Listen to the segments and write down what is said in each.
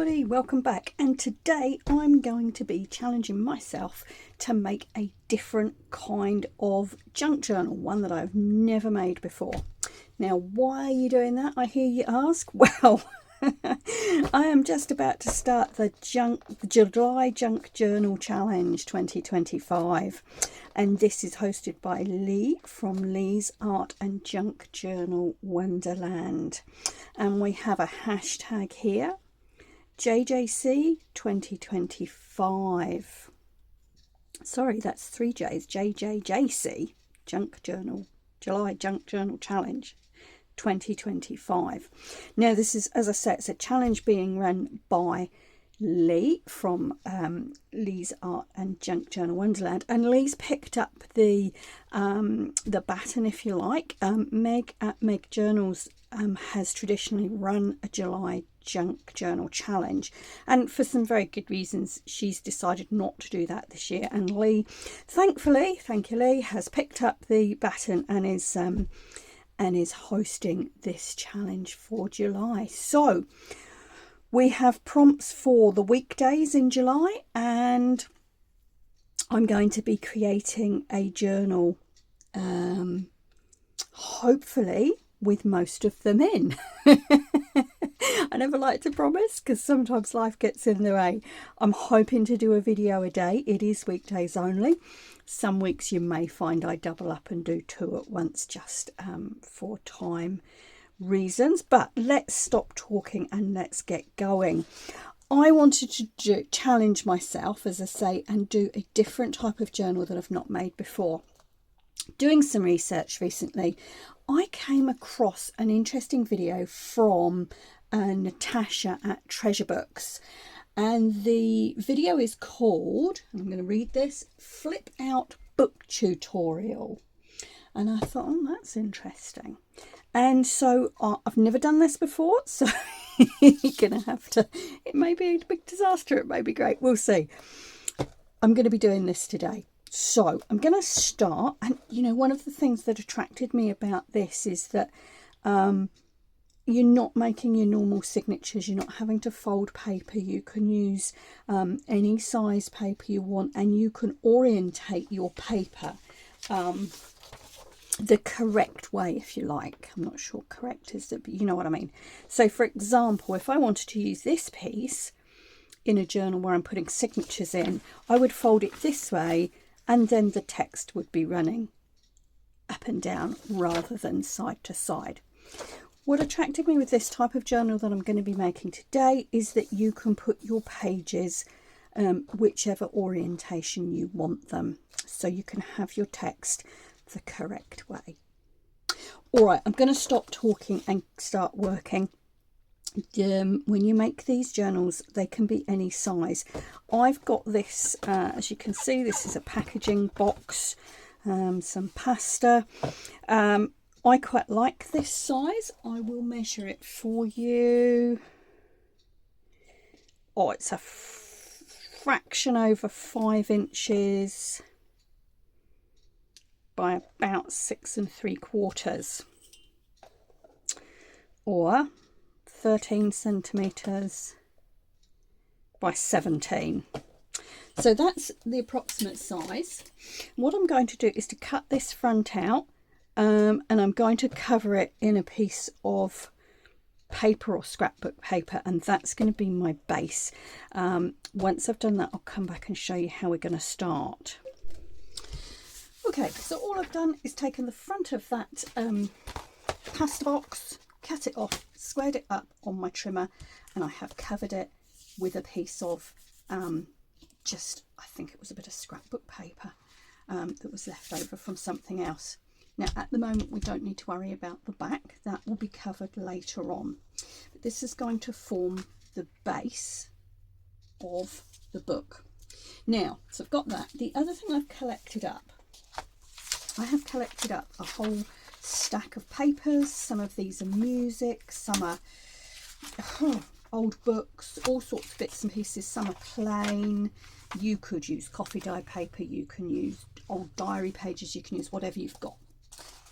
everybody, welcome back, and today I'm going to be challenging myself to make a different kind of junk journal, one that I've never made before. Now, why are you doing that, I hear you ask? Well, I am just about to start the July Junk Journal Challenge 2025, and this is hosted by Leigh from Leigh's Art and Junk Journal Wonderland, and we have a hashtag here, JJC 2025. Sorry, that's 3 J's. JJJC Junk Journal, July Junk Journal Challenge 2025. Now, this is, as I said, it's a challenge being run by Leigh from Leigh's Art and Junk Journal Wonderland, and Leigh's picked up the baton, if you like. Meg at Meg Journals has traditionally run a July Junk Journal Challenge, and for some very good reasons she's decided not to do that this year, and Leigh, thankfully, thank you Leigh, has picked up the baton and is hosting this challenge for July. So we have prompts for the weekdays in July, and I'm going to be creating a journal, hopefully with most of them in. I never like to promise because sometimes life gets in the way. I'm hoping to do a video a day. It is weekdays only. Some weeks you may find I double up and do 2 at once, just for time reasons. But let's stop talking and let's get going. I wanted to challenge myself, as I say, and do a different type of journal that I've not made before. Doing some research recently, I came across an interesting video from Natasha at Treasure Books, and the video is called, I'm going to read this, Flip Out Book Tutorial. And I thought, oh, that's interesting. And so I've never done this before, so you're going to have to, it may be a big disaster, it may be great, we'll see. I'm going to be doing this today. So I'm going to start, and you know, one of the things that attracted me about this is that you're not making your normal signatures, you're not having to fold paper, you can use any size paper you want, and you can orientate your paper the correct way, if you like. I'm not sure correct is it, but you know what I mean. So for example, if I wanted to use this piece in a journal where I'm putting signatures in, I would fold it this way, and then the text would be running up and down rather than side to side. What attracted me with this type of journal that I'm going to be making today is that you can put your pages whichever orientation you want them, so you can have your text the correct way. All right, I'm going to stop talking and start working. When you make these journals, they can be any size. I've got this, as you can see, this is a packaging box, some pasta. I quite like this size. I will measure it for you. Oh, it's a fraction over 5 inches by about 6 3/4, or 13 centimeters by 17. So that's the approximate size. What I'm going to do is to cut this front out, and I'm going to cover it in a piece of paper or scrapbook paper, and that's going to be my base. Once I've done that, I'll come back and show you how we're going to start. Okay, so all I've done is taken the front of that pasta box, cut it off, squared it up on my trimmer, and I have covered it with a piece of I think it was a bit of scrapbook paper that was left over from something else. Now at the moment we don't need to worry about the back, that will be covered later on, but this is going to form the base of the book. Now, so I've got that. The other thing I've collected up, I have collected up a whole stack of papers. Some of these are music, some are old books, all sorts of bits and pieces. Some are plain. You could use coffee dye paper, you can use old diary pages, you can use whatever you've got.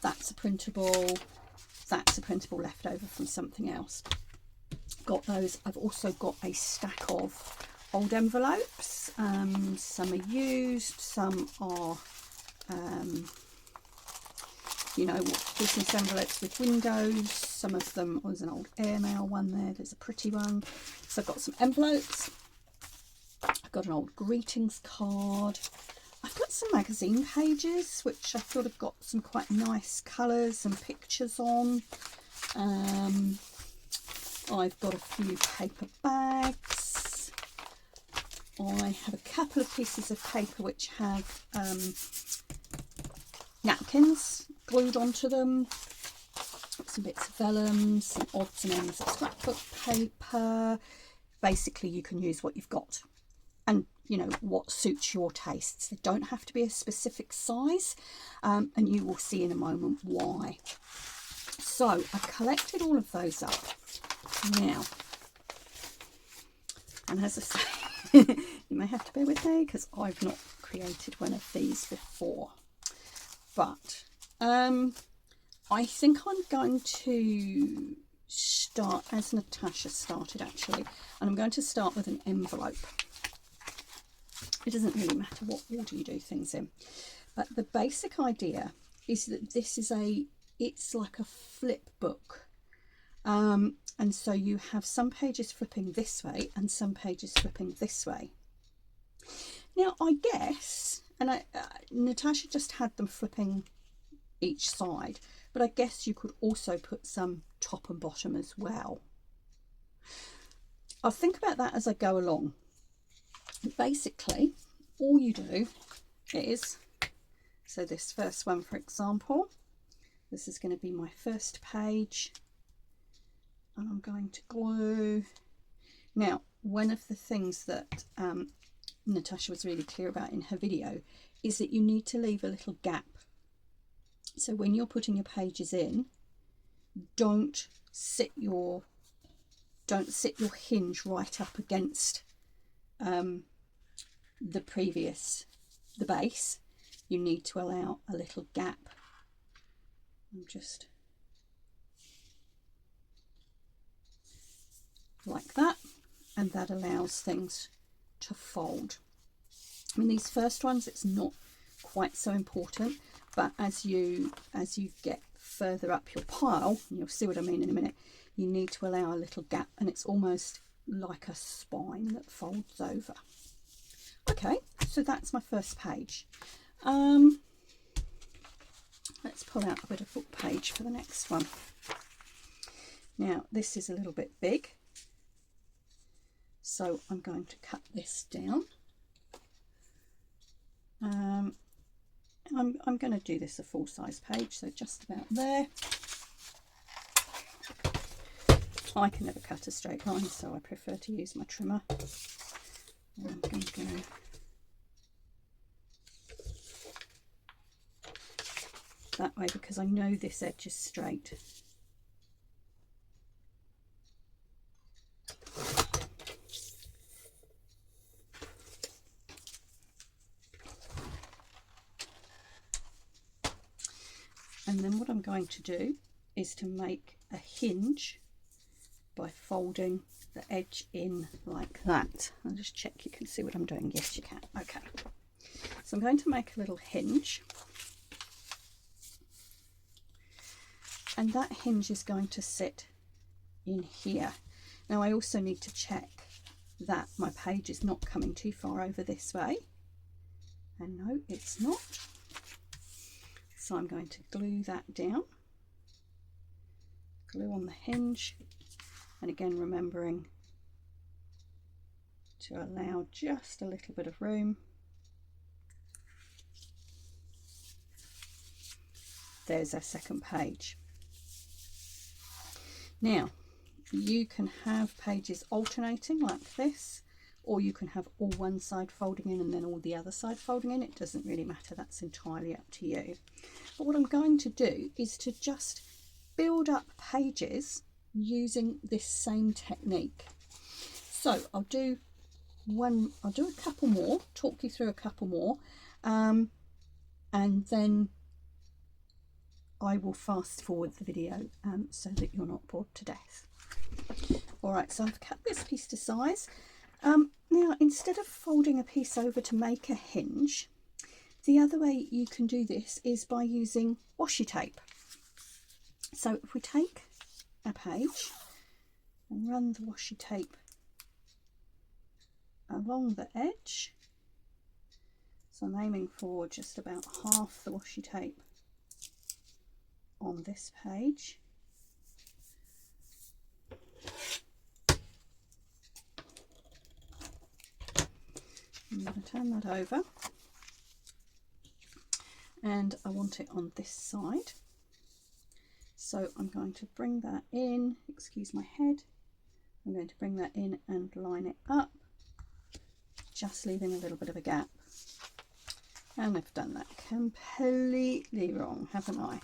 That's a printable leftover from something else. got those. I've also got a stack of old envelopes. Some are used, some are you know, business envelopes with windows. Some of them, oh, there's an old airmail one there, there's a pretty one. So I've got some envelopes, I've got an old greetings card, I've got some magazine pages which I thought have got some quite nice colours and pictures on. I've got a few paper bags. I have a couple of pieces of paper which have napkins glued onto them, some bits of vellum, some odds and ends of scrapbook paper. Basically, you can use what you've got and, you know, what suits your tastes. They don't have to be a specific size, and you will see in a moment why. So I collected all of those up now, and as I say, you may have to bear with me because I've not created one of these before, but I think I'm going to start as Natasha started actually, and I'm going to start with an envelope. It doesn't really matter what order you do things in, but the basic idea is that this is it's like a flip book, and so you have some pages flipping this way and some pages flipping this way. Now I guess, and Natasha just had them flipping each side, but I guess you could also put some top and bottom as well. I'll think about that as I go along. Basically, all you do is, so this first one, for example, this is going to be my first page, and I'm going to glue. Now, one of the things that Natasha was really clear about in her video is that you need to leave a little gap. So when you're putting your pages in, don't sit your hinge right up against the base. You need to allow a little gap. I'm just like that, and that allows things to fold. I mean, these first ones, it's not quite so important, but as you get further up your pile, and you'll see what I mean in a minute, you need to allow a little gap, and it's almost like a spine that folds over. Okay, so that's my first page. Let's pull out a bit of book page for the next one. Now this is a little bit big, so I'm going to cut this down. I'm going to do this a full-size page, so just about there. I can never cut a straight line, so I prefer to use my trimmer. And I'm going to go that way because I know this edge is straight. And then what I'm going to do is to make a hinge by folding the edge in like that. I'll just check you can see what I'm doing. Yes, you can. Okay. So I'm going to make a little hinge. And that hinge is going to sit in here. Now I also need to check that my page is not coming too far over this way. And no, it's not. So I'm going to glue that down. Glue on the hinge. And again, remembering to allow just a little bit of room. There's our second page. Now, you can have pages alternating like this, or you can have all one side folding in and then all the other side folding in. It doesn't really matter, that's entirely up to you. But what I'm going to do is to just build up pages using this same technique. So I'll do a couple more, talk you through a couple more, and then I will fast forward the video so that you're not bored to death. All right, so I've cut this piece to size. Now, instead of folding a piece over to make a hinge, the other way you can do this is by using washi tape. So if we take a page and run the washi tape along the edge, so I'm aiming for just about half the washi tape on this page. I'm going to turn that over, and I want it on this side. So I'm going to bring that in, excuse my head, I'm going to bring that in and line it up, just leaving a little bit of a gap. And I've done that completely wrong, haven't I?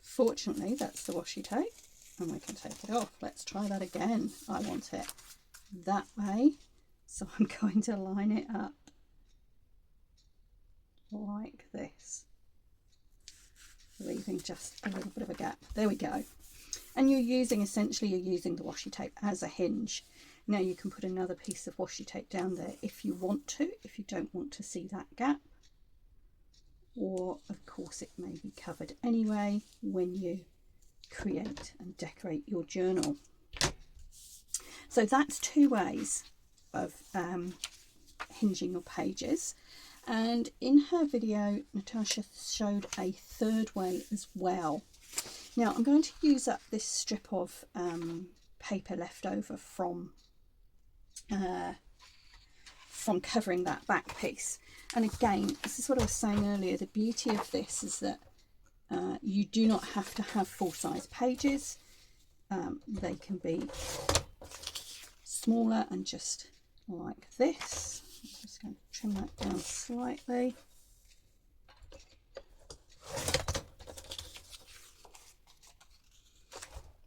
Fortunately, that's the washi tape, and we can take it off. Let's try that again. I want it that way, so I'm going to line it up like this, leaving just a little bit of a gap. There we go. And essentially you're using the washi tape as a hinge. Now you can put another piece of washi tape down there if you want to, if you don't want to see that gap. Or of course it may be covered anyway when you create and decorate your journal. So that's two ways of hinging your pages. And in her video, Natasha showed a third way as well. Now I'm going to use up this strip of paper left over from covering that back piece. And again, this is what I was saying earlier, the beauty of this is that you do not have to have full-size pages. They can be smaller and just like this. I'm just going to trim that down slightly.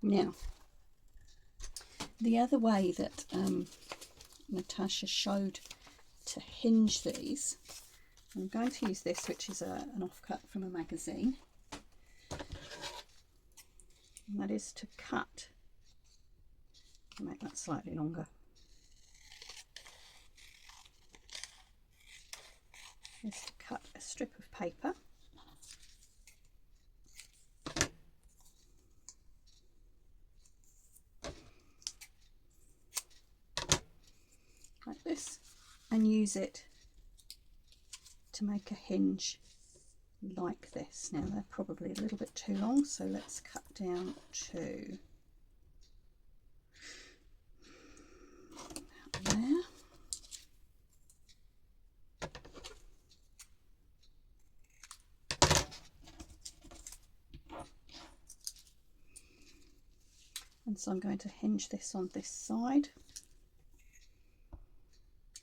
Now, the other way that Natasha showed to hinge these, I'm going to use this, which is an offcut from a magazine, and that is to cut, make that slightly longer, is to cut a strip of paper like this and use it to make a hinge like this. Now they're probably a little bit too long, so let's cut down to about there. And so I'm going to hinge this on this side.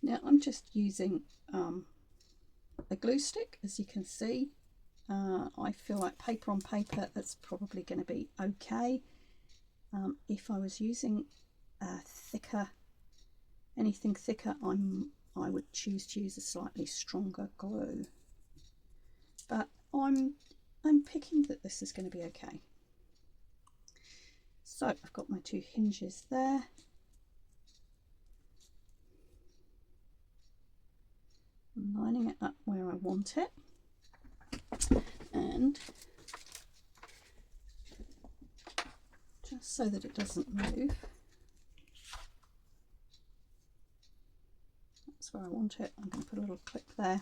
Now I'm just using a glue stick, as you can see. I feel like paper on paper, that's probably going to be okay. If I was using anything thicker, I would choose to use a slightly stronger glue. But I'm picking that this is going to be okay. So I've got my two hinges there. I'm lining it up where I want it, and just so that it doesn't move, that's where I want it. I'm going to put a little clip there,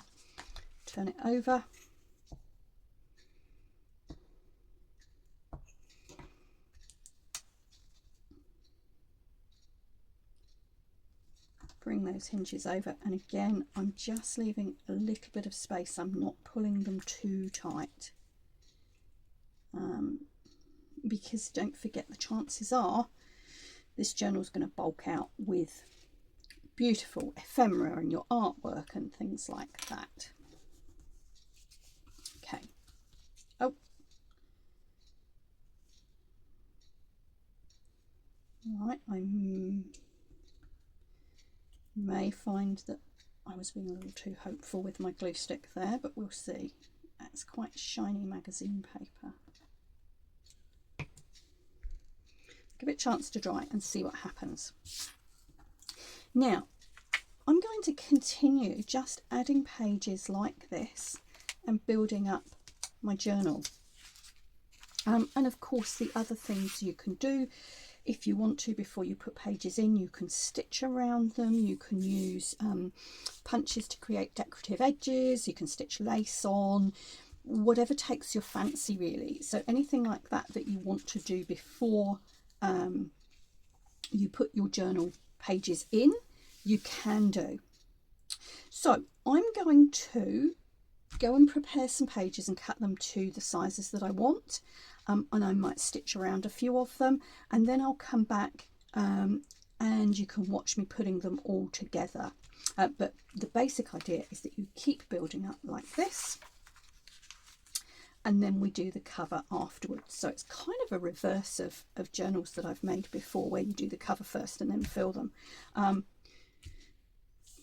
turn it over, bring those hinges over, and again I'm just leaving a little bit of space. I'm not pulling them too tight, because don't forget, the chances are this journal is going to bulk out with beautiful ephemera and your artwork and things like that. Okay. Oh, right, I may find that I was being a little too hopeful with my glue stick there, but we'll see. That's quite shiny magazine paper. Give it a chance to dry and see what happens. Now, I'm going to continue just adding pages like this and building up my journal. And of course, the other things you can do, if you want to, before you put pages in, you can stitch around them. You can use punches to create decorative edges. You can stitch lace on, whatever takes your fancy, really. So anything like that that you want to do before you put your journal pages in, you can do. So I'm going to go and prepare some pages and cut them to the sizes that I want, and I might stitch around a few of them, and then I'll come back and you can watch me putting them all together. But the basic idea is that you keep building up like this, and then we do the cover afterwards. So it's kind of a reverse of journals that I've made before, where you do the cover first and then fill them.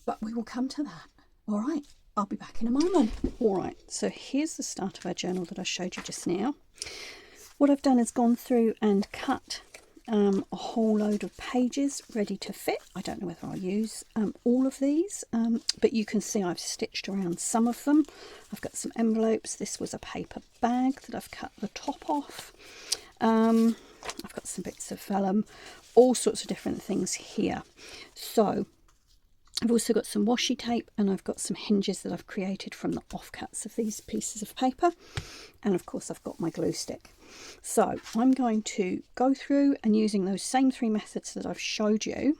But we will come to that. All right, I'll be back in a moment. All right, so here's the start of our journal that I showed you just now. What I've done is gone through and cut a whole load of pages ready to fit. I don't know whether I'll use all of these, but you can see I've stitched around some of them. I've got some envelopes. This was a paper bag that I've cut the top off. I've got some bits of vellum, all sorts of different things here. So I've also got some washi tape, and I've got some hinges that I've created from the offcuts of these pieces of paper. And of course I've got my glue stick. So I'm going to go through and, using those same 3 methods that I've showed you,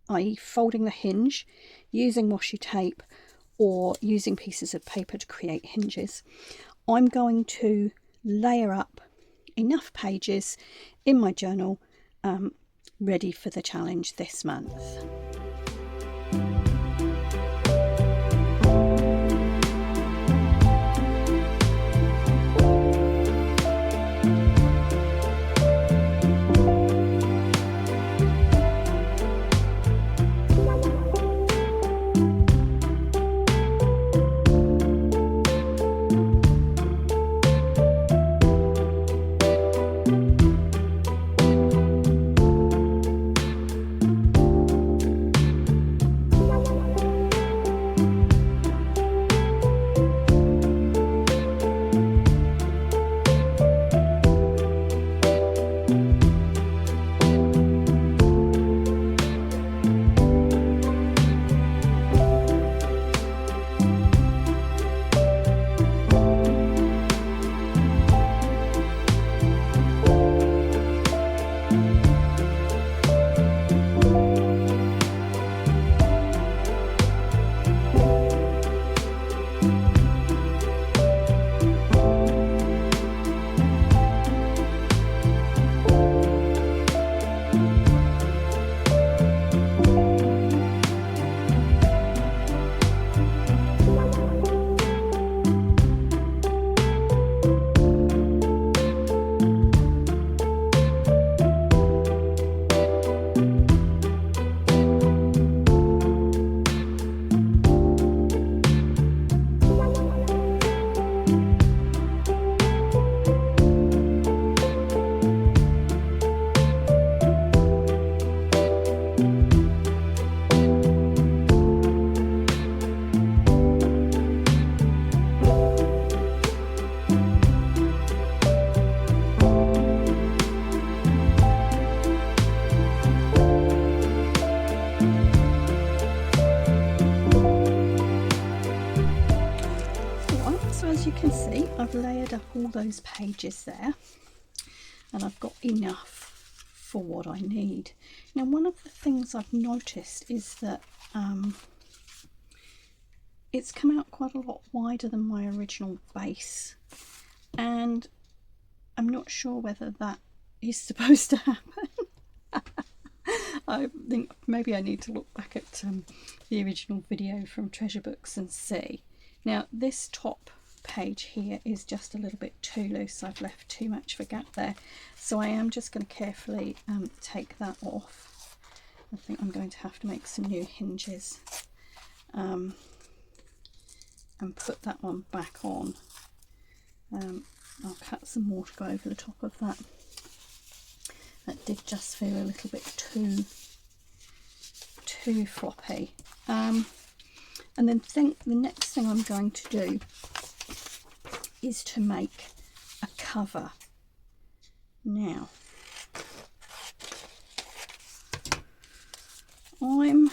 i.e. folding the hinge, using washi tape, or using pieces of paper to create hinges, I'm going to layer up enough pages in my journal ready for the challenge this month. You can see I've layered up all those pages there, and I've got enough for what I need. Now, one of the things I've noticed is that it's come out quite a lot wider than my original base, and I'm not sure whether that is supposed to happen. I think maybe I need to look back at the original video from Treasure Books and see. Now, this top page here is just a little bit too loose. I've left too much of a gap there, so I am just going to carefully take that off. I think I'm going to have to make some new hinges and put that one back on. I'll cut some more to go over the top of that. That did just feel a little bit too floppy. And then the next thing I'm going to do is to make a cover. Now, I'm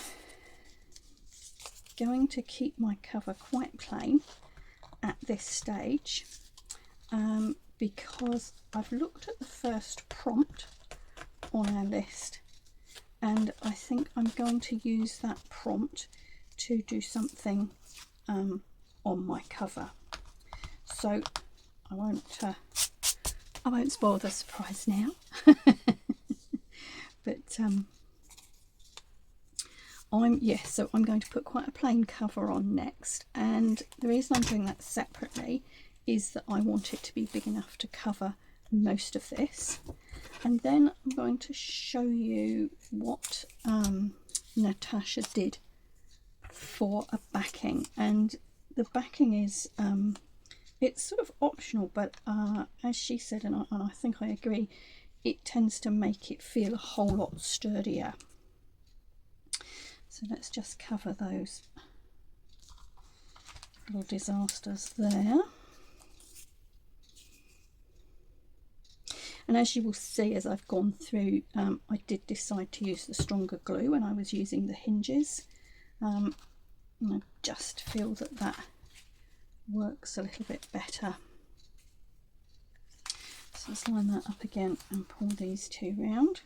going to keep my cover quite plain at this stage, because I've looked at the first prompt on our list, and I think I'm going to use that prompt to do something on my cover. So I won't spoil the surprise now. But so I'm going to put quite a plain cover on next, and the reason I'm doing that separately is that I want it to be big enough to cover most of this. And then I'm going to show you what Natasha did for a backing, and the backing is it's sort of optional, but as she said, and I think I agree, it tends to make it feel a whole lot sturdier. So let's just cover those little disasters there. And as you will see, as I've gone through, I did decide to use the stronger glue, and I was using the Hinges. And I just feel that that works a little bit better. So let's line that up again and pull these two round.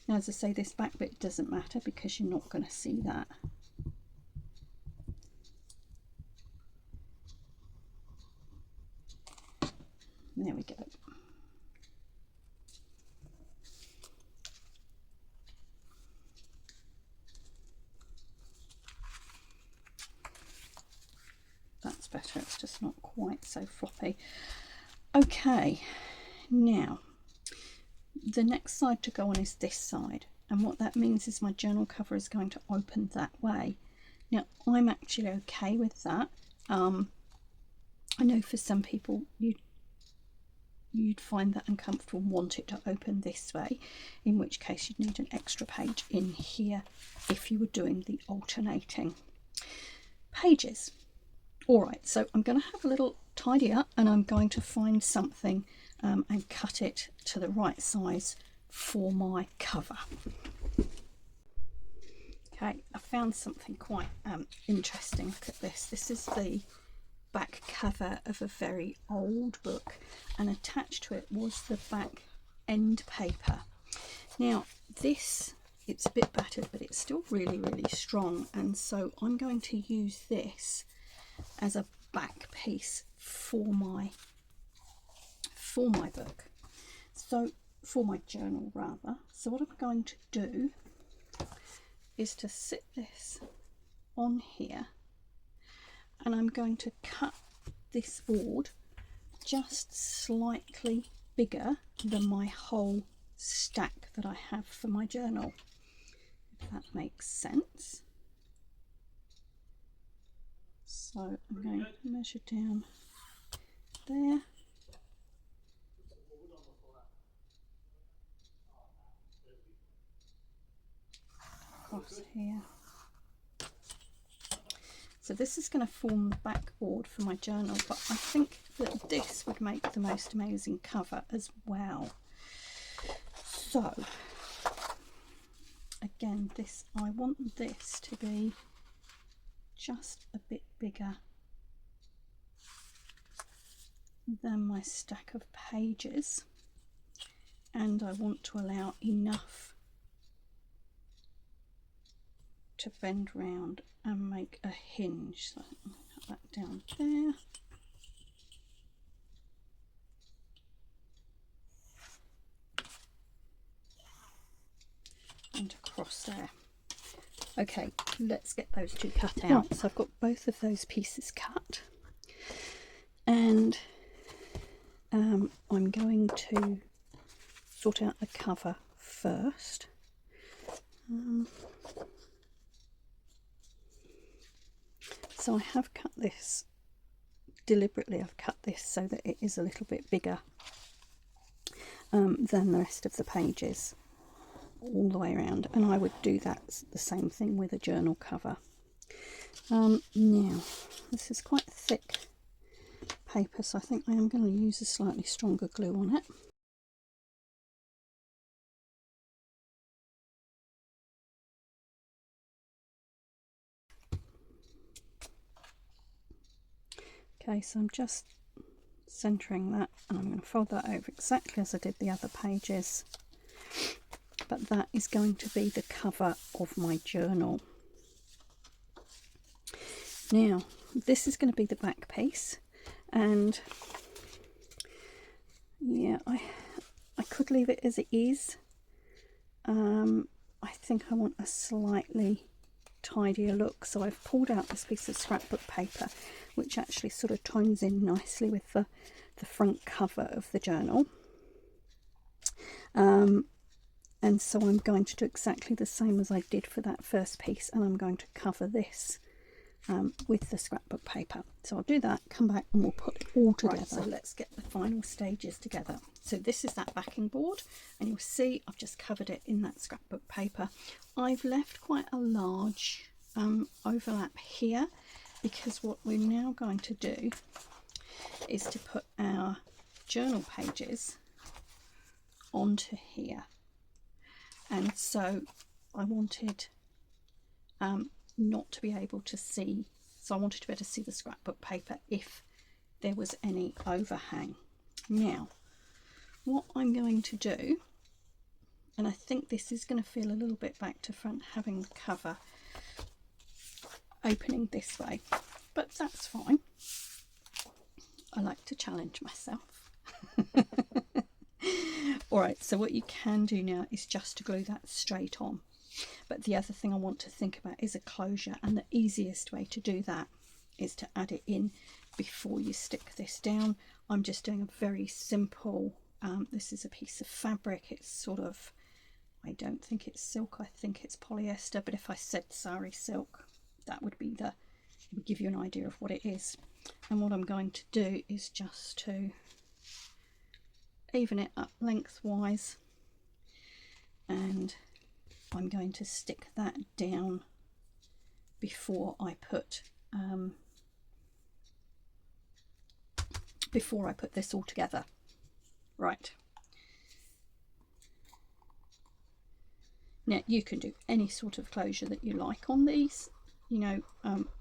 Now, as I say, this back bit doesn't matter because you're not going to see that. There we go. That's better, it's just not quite so floppy. Okay, now the next side to go on is this side, and what that means is my journal cover is going to open that way. Now, I'm actually okay with that. I know for some people you'd find that uncomfortable and want it to open this way, in which case you'd need an extra page in here if you were doing the alternating pages. Alright, so I'm going to have a little tidy up, and I'm going to find something and cut it to the right size for my cover. Okay, I found something quite interesting. Look at this. This is the back cover of a very old book, and attached to it was the back end paper. Now this, it's a bit battered, but it's still really, really strong, and so I'm going to use this as a back piece for my book, so for my journal rather. So what I'm going to do is to sit this on here, and I'm going to cut this board just slightly bigger than my whole stack that I have for my journal, if that makes sense. So I'm going to measure down there. Across here. So this is going to form the backboard for my journal, but I think that this would make the most amazing cover as well. So again, I want this to be just a bit bigger than my stack of pages, and I want to allow enough to bend round and make a hinge. So I'll put that down there. And across there. Okay, let's get those two cut out. Right, so I've got both of those pieces cut, and I'm going to sort out the cover first. So I have cut this deliberately. I've cut this so that it is a little bit bigger than the rest of the pages. all the way around, and I would do that the same thing with a journal cover. Now this is quite thick paper, so I think I am going to use a slightly stronger glue on it. Okay, so I'm just centering that, and I'm going to fold that over exactly as I did the other pages, but that is going to be the cover of my journal. Now this is going to be the back piece, and yeah, I could leave it as it is. I think I want a slightly tidier look, so I've pulled out this piece of scrapbook paper which actually sort of tones in nicely with the front cover of the journal, and so I'm going to do exactly the same as I did for that first piece, and I'm going to cover this with the scrapbook paper. So I'll do that, come back, and we'll put it all together. Right, so let's get the final stages together. So this is that backing board, and you'll see I've just covered it in that scrapbook paper. I've left quite a large overlap here, because what we're now going to do is to put our journal pages onto here, and so I wanted not to be able to see, so I wanted to be able to see the scrapbook paper if there was any overhang. Now what I'm going to do, and I think this is going to feel a little bit back to front, having the cover opening this way, but that's fine. I like to challenge myself. Alright, so what you can do now is just to glue that straight on. But the other thing I want to think about is a closure, and the easiest way to do that is to add it in before you stick this down. I'm just doing a very simple, this is a piece of fabric, it's sort of, I don't think it's silk, I think it's polyester, but if I said sari silk, that would be it would give you an idea of what it is. And what I'm going to do is just to even it up lengthwise, and I'm going to stick that down before I put this all together. Right, now you can do any sort of closure that you like on these, you know,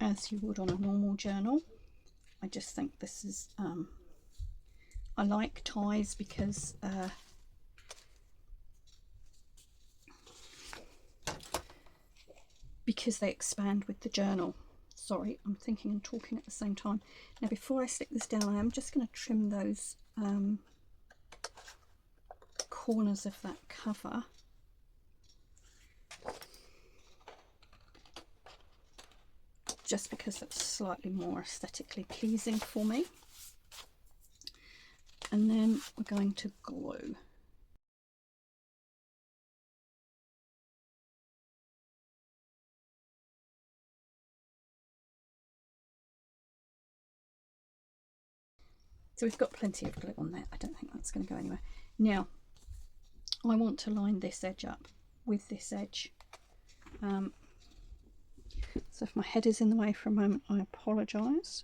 as you would on a normal journal. I just think this is I like ties because they expand with the journal. Sorry, I'm thinking and talking at the same time. Now before I stick this down, I'm just going to trim those corners of that cover. Just because that's slightly more aesthetically pleasing for me. And then we're going to glue. So we've got plenty of glue on there. I don't think that's going to go anywhere. Now I want to line this edge up with this edge. So if my head is in the way for a moment, I apologise.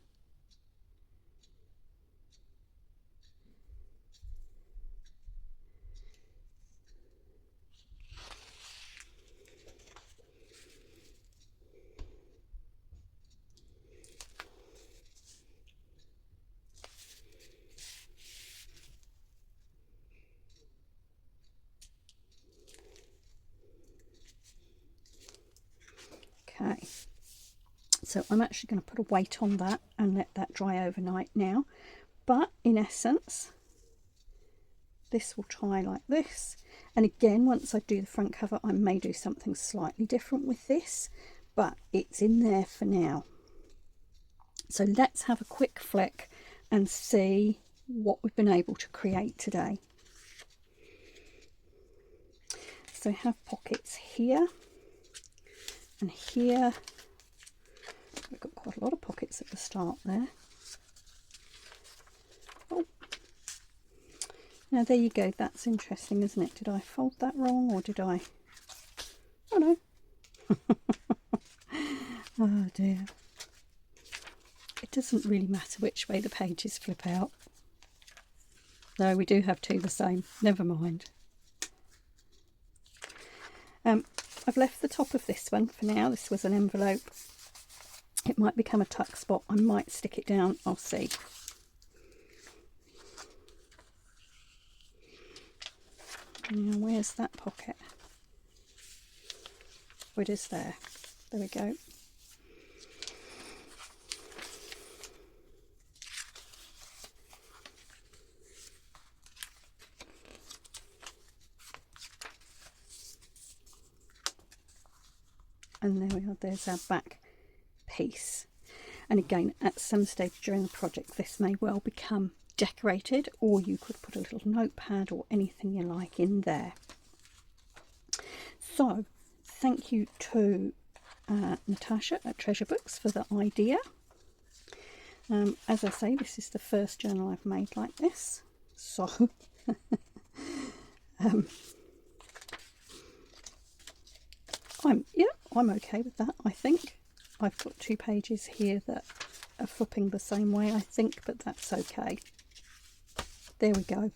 Okay, so I'm actually going to put a weight on that and let that dry overnight now, but in essence this will tie like this. And again, once I do the front cover, I may do something slightly different with this, but it's in there for now. So let's have a quick flick and see what we've been able to create today. So I have pockets here and here. We've got quite a lot of pockets at the start there. Oh, now there you go. That's interesting, isn't it? Did I fold that wrong, or did I Oh dear. It doesn't really matter which way the pages flip out. No, we do have two the same. Never mind. I've left the top of this one for now. This was an envelope. It might become a tuck spot. I might stick it down. I'll see. Now, where's that pocket? Oh, it is there. There we go. And there we are, there's our back piece. And again, at some stage during the project, this may well become decorated, or you could put a little notepad or anything you like in there. So thank you to Natasha at Treasure Books for the idea. As I say, this is the first journal I've made like this, so I'm okay with that. I think I've got 2 pages here that are flipping the same way, I think, but that's okay. There we go.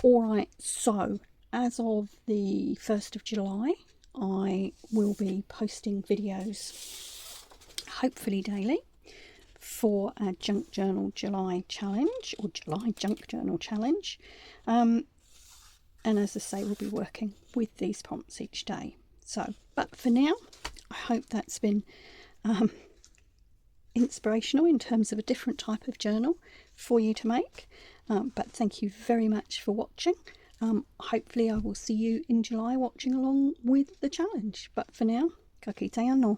Alright, so as of the 1st of July, I will be posting videos, hopefully daily, for our Junk Journal July challenge, or July Junk Journal challenge. And as I say, we'll be working with these prompts each day. So, but for now, I hope that's been inspirational in terms of a different type of journal for you to make. But thank you very much for watching. Hopefully I will see you in July watching along with the challenge. But for now, ka kite anō.